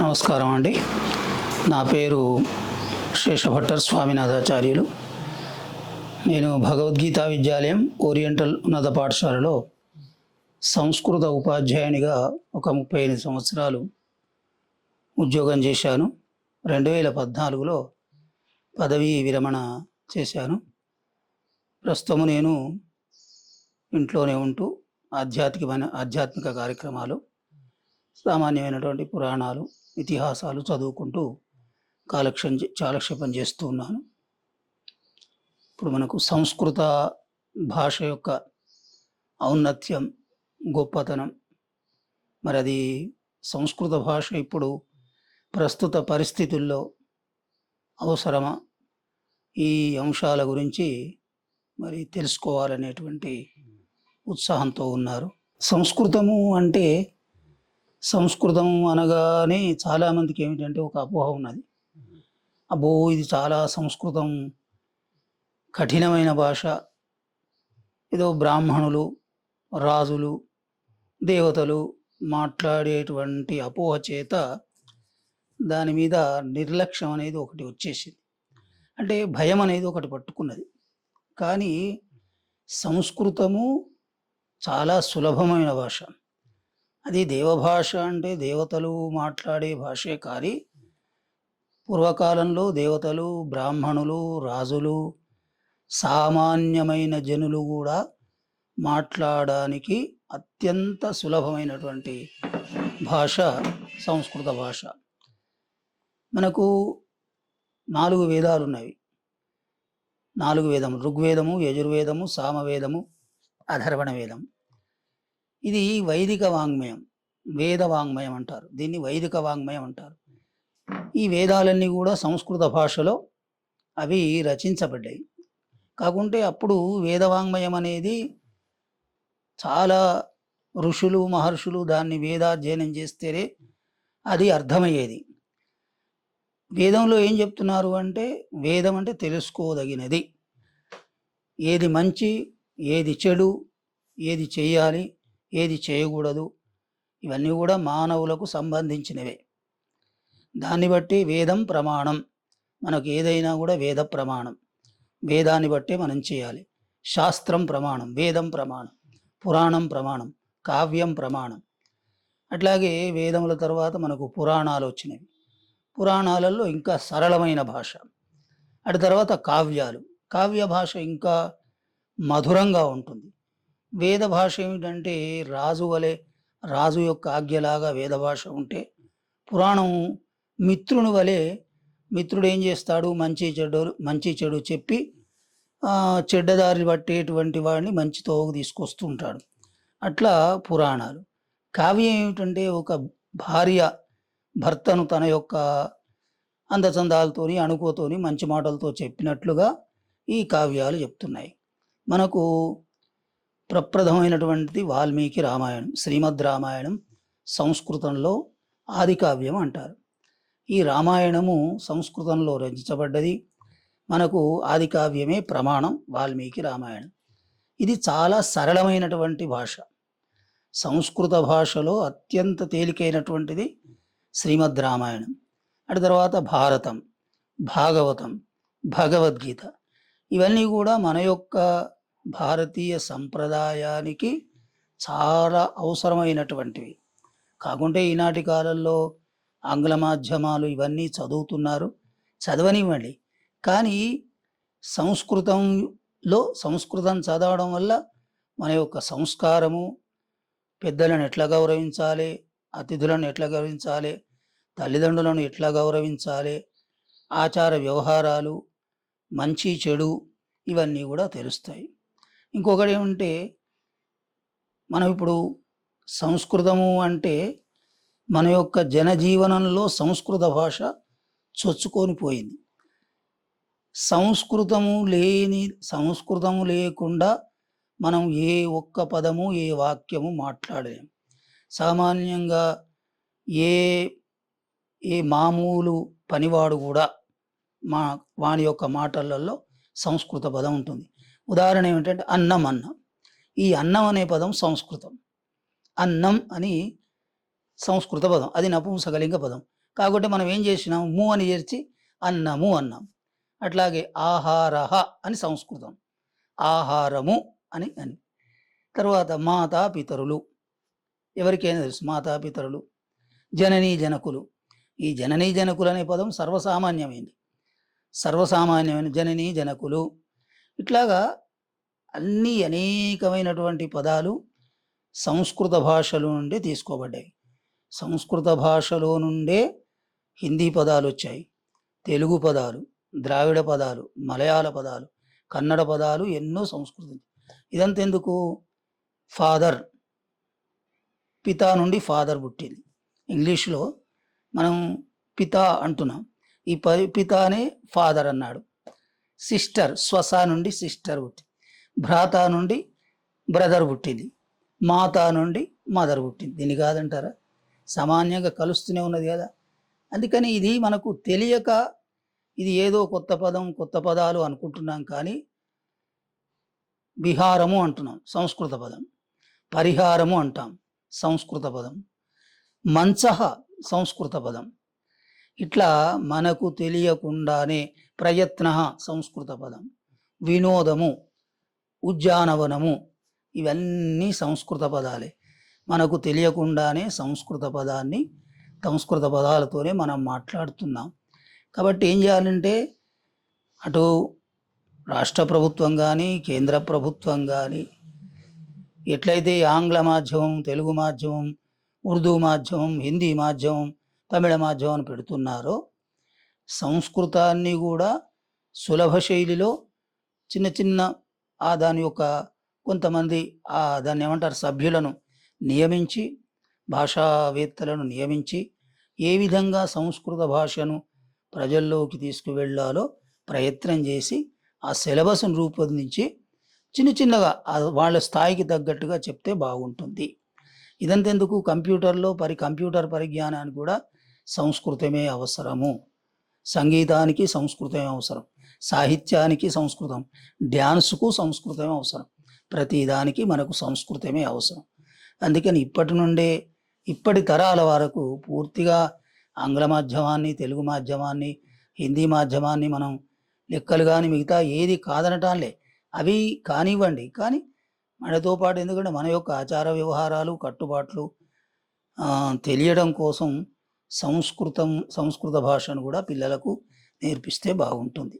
నమస్కారం అండి. నా పేరు శేషభట్టర్ స్వామినాథాచార్యులు. నేను భగవద్గీతా విద్యాలయం ఓరియంటల్ ఉన్నత పాఠశాలలో సంస్కృత ఉపాధ్యాయునిగా ఒక 35 సంవత్సరాలు ఉద్యోగం చేశాను. 2014లో పదవీ విరమణ చేశాను. ప్రస్తుతం నేను ఇంట్లోనే ఉంటూ ఆధ్యాత్మిక కార్యక్రమాలు, సామాన్యమైనటువంటి పురాణాలు, ఇతిహాసాలు చదువుకుంటూ కాలక్షేపం చేస్తూ ఉన్నాను. ఇప్పుడు మనకు సంస్కృత భాష యొక్క ఔన్నత్యం, గొప్పతనం, మరి అది సంస్కృత భాష ఇప్పుడు ప్రస్తుత పరిస్థితుల్లో అవసరమా, ఈ అంశాల గురించి మరి తెలుసుకోవాలనేటువంటి ఉత్సాహంతో ఉన్నారు. సంస్కృతం అనగానే చాలామందికి ఏమిటంటే ఒక అపోహ ఉన్నది. అబ్బో, ఇది చాలా సంస్కృతం కఠినమైన భాష, ఏదో బ్రాహ్మణులు, రాజులు, దేవతలు మాట్లాడేటువంటి అపోహ చేత దాని మీద నిర్లక్ష్యం అనేది ఒకటి వచ్చేసింది. అంటే భయం అనేది ఒకటి పట్టుకున్నది. కానీ సంస్కృతము చాలా సులభమైన భాష. అది దేవభాష, అంటే దేవతలు మాట్లాడే భాషే. కానీ పూర్వకాలంలో దేవతలు, బ్రాహ్మణులు, రాజులు, సామాన్యమైన జనులు కూడా మాట్లాడడానికి అత్యంత సులభమైనటువంటి భాష సంస్కృత భాష. మనకు 4 వేదాలు ఉన్నవి. 4 వేదములు: ఋగ్వేదము, యజుర్వేదము, సామవేదము, అథర్వణ వేదం. ఇది వైదిక వాంగ్మయం, వేద వాంగ్మయం అంటారు. దీన్ని వైదిక వాంగ్మయం అంటారు. ఈ వేదాలన్నీ కూడా సంస్కృత భాషలో అవి రచించబడ్డాయి. కాకుంటే అప్పుడు వేదవాంగ్మయం అనేది చాలా ఋషులు, మహర్షులు దాన్ని వేదాధ్యయనం చేస్తేనే అది అర్థమయ్యేది. వేదంలో ఏం చెప్తున్నారు అంటే, వేదం అంటే తెలుసుకోదగినది, ఏది మంచి, ఏది చెడు, ఏది చేయాలి, ఏది చేయకూడదు, ఇవన్నీ కూడా మానవులకు సంబంధించినవే. దాన్ని బట్టి వేదం ప్రమాణం. మనకు ఏదైనా కూడా వేద ప్రమాణం, వేదాన్ని బట్టే మనం చేయాలి. శాస్త్రం ప్రమాణం, వేదం ప్రమాణం, పురాణం ప్రమాణం, కావ్యం ప్రమాణం. అట్లాగే వేదముల తర్వాత మనకు పురాణాలు వచ్చినవి. పురాణాలలో ఇంకా సరళమైన భాష. అటు తర్వాత కావ్యాలు, కావ్య భాష ఇంకా మధురంగా ఉంటుంది. వేద భాష ఏమిటంటే రాజు యొక్క ఆజ్ఞలాగా వేద భాష ఉంటే, పురాణం మిత్రుని వలె, మిత్రుడు ఏం చేస్తాడు, మంచి చెడు చెప్పి చెడ్డదారి పట్టేటువంటి వాడిని మంచితో తీసుకొస్తూ ఉంటాడు. అట్లా పురాణాలు. కావ్యం ఏమిటంటే, ఒక భార్య భర్తను తన యొక్క అందచందాలతోని, అణుకుతోని, మంచి మాటలతో చెప్పినట్లుగా ఈ కావ్యాలు చెప్తున్నాయి. మనకు ప్రప్రథమైనటువంటిది వాల్మీకి రామాయణం. శ్రీమద్ రామాయణం సంస్కృతంలో ఆది కావ్యం అంటారు. ఈ రామాయణము సంస్కృతంలో రచించబడ్డది. మనకు ఆది కావ్యమే ప్రమాణం, వాల్మీకి రామాయణం. ఇది చాలా సరళమైనటువంటి భాష. సంస్కృత భాషలో అత్యంత తేలికైనటువంటిది శ్రీమద్ రామాయణం. అటు తర్వాత భారతం, భాగవతం, భగవద్గీత. ఇవన్నీ కూడా మన యొక్క భారతీయ సంప్రదాయానికి చాలా అవసరమైనటువంటివి. కాకుంటే ఈనాటి కాలంలో ఆంగ్ల మాధ్యమాలు ఇవన్నీ చదువుతున్నారు, చదవనివ్వండి. కానీ సంస్కృతం చదవడం వల్ల మన యొక్క సంస్కారము, పెద్దలను ఎట్లా గౌరవించాలి, అతిథులను ఎట్లా గౌరవించాలి, తల్లిదండ్రులను ఎట్లా గౌరవించాలి, ఆచార వ్యవహారాలు, మంచి చెడు, ఇవన్నీ కూడా తెలుస్తాయి. ఇంకొకటి ఏమంటే, మనం ఇప్పుడు సంస్కృతము అంటే మన యొక్క జనజీవనంలో సంస్కృత భాష చొచ్చుకొని పోయింది. సంస్కృతము లేకుండా మనం ఏ ఒక్క పదము, ఏ వాక్యము మాట్లాడలేము. సామాన్యంగా ఏ మామూలు పనివాడు కూడా వాని యొక్క మాటలలో సంస్కృత పదం ఉంటుంది. ఉదాహరణ ఏమిటంటే అన్నం. ఈ అన్నం అనే పదం సంస్కృతం. అన్నం అని సంస్కృత పదం, అది నపుంసకలింగ పదం. కాబట్టి మనం ఏం చేసినాం, ము అని చేర్చి అన్నము అన్నాం. అట్లాగే ఆహారః అని సంస్కృతం, ఆహారము అని అని. తర్వాత మాతాపితరులు, ఎవరికైనా తెలుసు మాతాపితరులు. జననీ జనకులు, ఈ జననీ జనకులు అనే పదం సర్వసామాన్యమైంది. సర్వసామాన్యమైన జననీ జనకులు. ఇట్లాగా అన్ని అనేకమైనటువంటి పదాలు సంస్కృత భాషలో నుండి తీసుకోబడ్డాయి. సంస్కృత భాషలో నుండే హిందీ పదాలు వచ్చాయి, తెలుగు పదాలు, ద్రావిడ పదాలు, మలయాళ పదాలు, కన్నడ పదాలు ఎన్నో సంస్కృతం. ఇదంతా ఎందుకు? ఫాదర్, పితా నుండి ఫాదర్ పుట్టింది. ఇంగ్లీష్లో మనం పితా అంటున్నాం, ఈ పితానే ఫాదర్ అన్నాడు. సిస్టర్, స్వస నుండి సిస్టర్ పుట్టింది. భ్రాత నుండి బ్రదర్ పుట్టింది. మాత నుండి మదర్ పుట్టింది. దీన్ని కాదంటారా? సామాన్యంగా కలుస్తూనే ఉన్నది కదా. అందుకని ఇది మనకు తెలియక ఇది ఏదో కొత్త పదం, కొత్త పదాలు అనుకుంటున్నాం. కానీ విహారము అంటున్నాం, సంస్కృత పదం. పరిహారము అంటాం, సంస్కృత పదం. మంచః, సంస్కృత పదం. ఇట్లా మనకు తెలియకుండానే ప్రయత్న, సంస్కృత పదం. వినోదము, ఉద్యానవనము, ఇవన్నీ సంస్కృత పదాలే. మనకు తెలియకుండానే సంస్కృత పదాన్ని, సంస్కృత పదాలతోనే మనం మాట్లాడుతున్నాం. కాబట్టి ఏం చేయాలంటే, అటు రాష్ట్ర ప్రభుత్వం కానీ, కేంద్ర ప్రభుత్వం కానీ ఎట్లయితే ఆంగ్ల మాధ్యమం, తెలుగు మాధ్యమం, ఉర్దూ మాధ్యమం, హిందీ మాధ్యమం, తమిళ మాధ్యమం అని పెడుతున్నారో, సంస్కృతాన్ని కూడా సులభ శైలిలో చిన్న చిన్న దాని యొక్క కొంతమంది దాన్ని ఏమంటారు, సభ్యులను నియమించి, భాషావేత్తలను నియమించి ఏ విధంగా సంస్కృత భాషను ప్రజల్లోకి తీసుకువెళ్ళాలో ప్రయత్నం చేసి ఆ సిలబస్ను రూపొందించి చిన్న చిన్నగా వాళ్ళ స్థాయికి తగ్గట్టుగా చెప్తే బాగుంటుంది. ఇదంతెందుకు, కంప్యూటర్ పరిజ్ఞానానికి కూడా సంస్కృతమే అవసరము. సంగీతానికి సంస్కృతమే అవసరం, సాహిత్యానికి సంస్కృతం, డ్యాన్స్కు సంస్కృతమే అవసరం, ప్రతిదానికి మనకు సంస్కృతమే అవసరం. అందుకని ఇప్పటి నుండే ఇప్పటి తరాల వరకు పూర్తిగా ఆంగ్ల మాధ్యమాన్ని, తెలుగు మాధ్యమాన్ని, హిందీ మాధ్యమాన్ని మనం లెక్కలు కానీ మిగతా ఏది కాదనటాలే, అవి కానివ్వండి. కానీ మనతో పాటు, ఎందుకంటే మన యొక్క ఆచార వ్యవహారాలు, కట్టుబాట్లు తెలియడం కోసం సంస్కృత భాషను కూడా పిల్లలకు నేర్పిస్తే బాగుంటుంది.